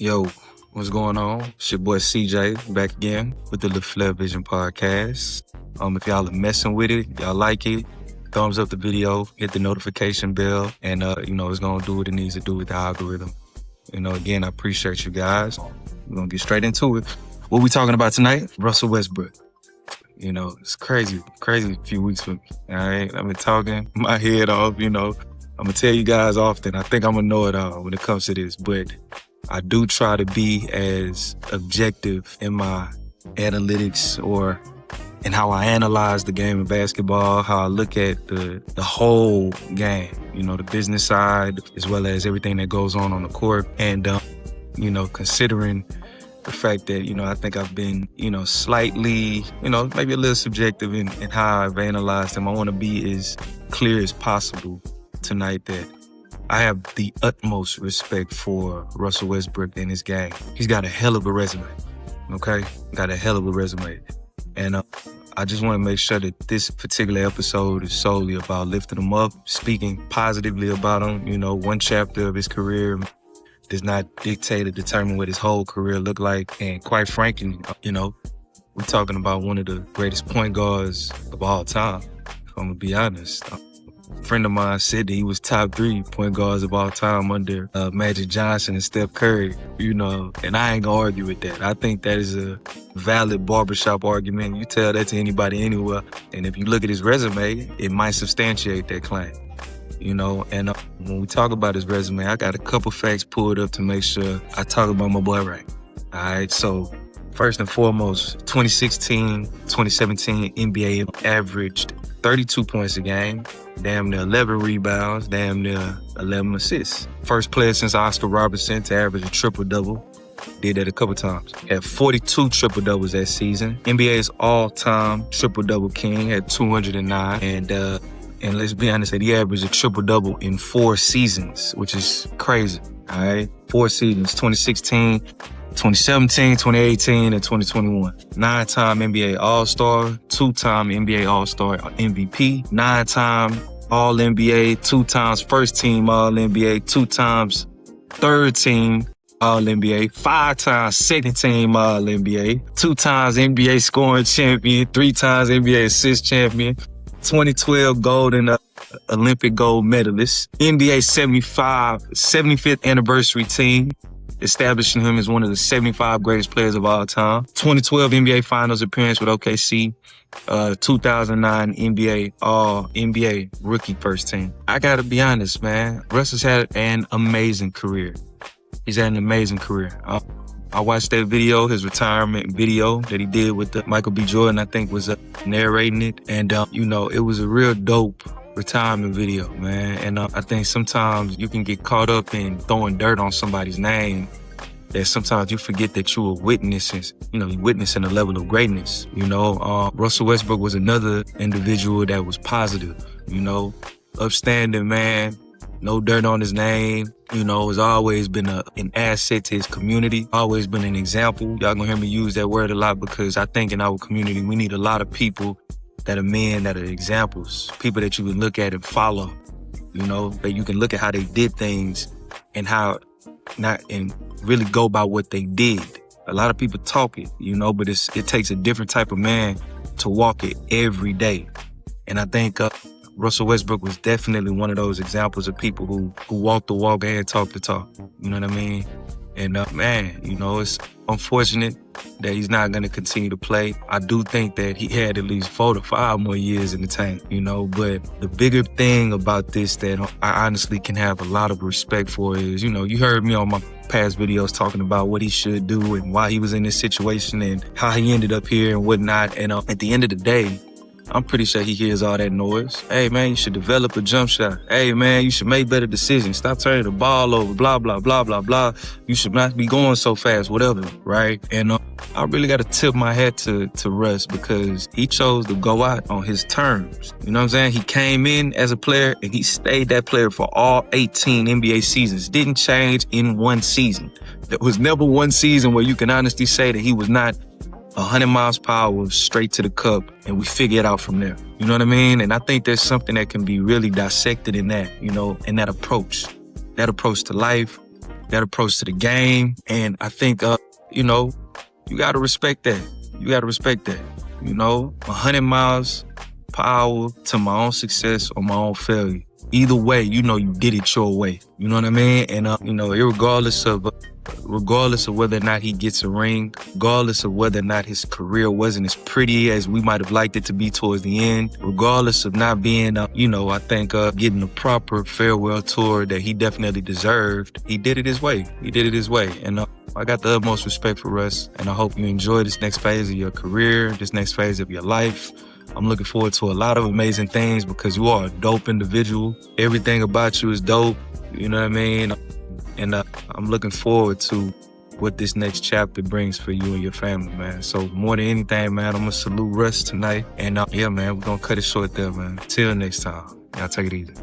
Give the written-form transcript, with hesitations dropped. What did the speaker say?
Yo, what's going on? It's your boy CJ back again with the LaFlare Vision Podcast. If y'all are messing with it, y'all like it, thumbs up the video, hit the notification bell, and it's gonna do what it needs to do with the algorithm. Again, I appreciate you guys. We're gonna get straight into it. What we talking about tonight? Russell Westbrook. It's crazy few weeks for me. All right, I've been talking my head off. I'm gonna tell you guys often. I think I'm gonna know it all when it comes to this, but I do try to be as objective in my analytics or in how I analyze the game of basketball, how I look at the whole game, the business side, as well as everything that goes on the court. And, considering the fact that, I think I've been, slightly, maybe a little subjective in how I've analyzed them. I want to be as clear as possible tonight that I have the utmost respect for Russell Westbrook and his game. He's got a hell of a resume, okay? And I just want to make sure that this particular episode is solely about lifting him up, speaking positively about him. One chapter of his career does not dictate or determine what his whole career look like. And quite frankly, we're talking about one of the greatest point guards of all time, if I'm going to be honest. A friend of mine said that he was top 3 point guards of all time under Magic Johnson and Steph Curry, and I ain't gonna argue with that. I think that is a valid barbershop argument. You tell that to anybody anywhere, and if you look at his resume, it might substantiate that claim, and when we talk about his resume, I got a couple facts pulled up to make sure I talk about my boy right. All right, so first and foremost, 2016-2017 NBA averaged 32 points a game, damn near 11 rebounds, damn near 11 assists. First player since Oscar Robertson to average a triple-double. Did that a couple times. Had 42 triple-doubles that season. NBA's all-time triple-double king had 209. And let's be honest, he averaged a triple-double in 4 seasons, which is crazy, all right? 4 seasons, 2016, 2017, 2018, and 2021. 9-time NBA All-Star, 2-time NBA All-Star MVP, 9-time All-NBA, 2 times first-team All-NBA, 2 times third-team All-NBA, 5 times second-team All-NBA, 2 times NBA scoring champion, 3 times NBA assist champion, 2012 golden Olympic gold medalist, NBA 75th anniversary team, establishing him as one of the 75 greatest players of all time. 2012 NBA Finals appearance with OKC. 2009 NBA All-NBA rookie first team. I gotta be honest, man. Russell's had an amazing career. He's had an amazing career. I watched that video, his retirement video that he did with Michael B. Jordan, I think was narrating it. And, it was a real dope retirement video, man. And I think sometimes you can get caught up in throwing dirt on somebody's name that sometimes you forget that you were witnessing a level of greatness. Russell Westbrook was another individual that was positive, upstanding man, no dirt on his name, has always been an asset to his community, always been an example. Y'all gonna hear me use that word a lot because I think in our community, we need a lot of people that are men, that are examples, people that you can look at and follow, that you can look at how they did things and and really go by what they did. A lot of people talk it, but it takes a different type of man to walk it every day. And I think Russell Westbrook was definitely one of those examples of people who walk the walk and talk the talk. You know what I mean? And it's unfortunate that he's not going to continue to play. I do think that he had at least 4 to 5 more years in the tank, but the bigger thing about this that I honestly can have a lot of respect for is, you heard me on my past videos talking about what he should do and why he was in this situation and how he ended up here and whatnot. And at the end of the day, I'm pretty sure he hears all that noise. Hey, man, you should develop a jump shot. Hey, man, you should make better decisions. Stop turning the ball over, blah, blah, blah, blah, blah. You should not be going so fast, whatever, right? And I really got to tip my hat to Russ because he chose to go out on his terms. You know what I'm saying? He came in as a player and he stayed that player for all 18 NBA seasons. Didn't change in one season. There was never one season where you can honestly say that he was not 100 miles per hour straight to the cup, and we figure it out from there. You know what I mean? And I think there's something that can be really dissected in that, in that approach to life, that approach to the game. And I think, you know, you got to respect that. You got to respect that. You know, 100 miles per hour to my own success or my own failure. Either way, you know, you did it your way. You know what I mean? And, you know, regardless of whether or not he gets a ring, regardless of whether or not his career wasn't as pretty as we might have liked it to be towards the end, regardless of not being, you know, I think getting the proper farewell tour that he definitely deserved, he did it his way. He did it his way. And I got the utmost respect for Russ, and I hope you enjoy this next phase of your career, this next phase of your life. I'm looking forward to a lot of amazing things because you are a dope individual. Everything about you is dope. You know what I mean? And I'm looking forward to what this next chapter brings for you and your family, man. So more than anything, man, I'm going to salute Russ tonight. And yeah, man, we're going to cut it short there, man. Till next time. Y'all take it easy.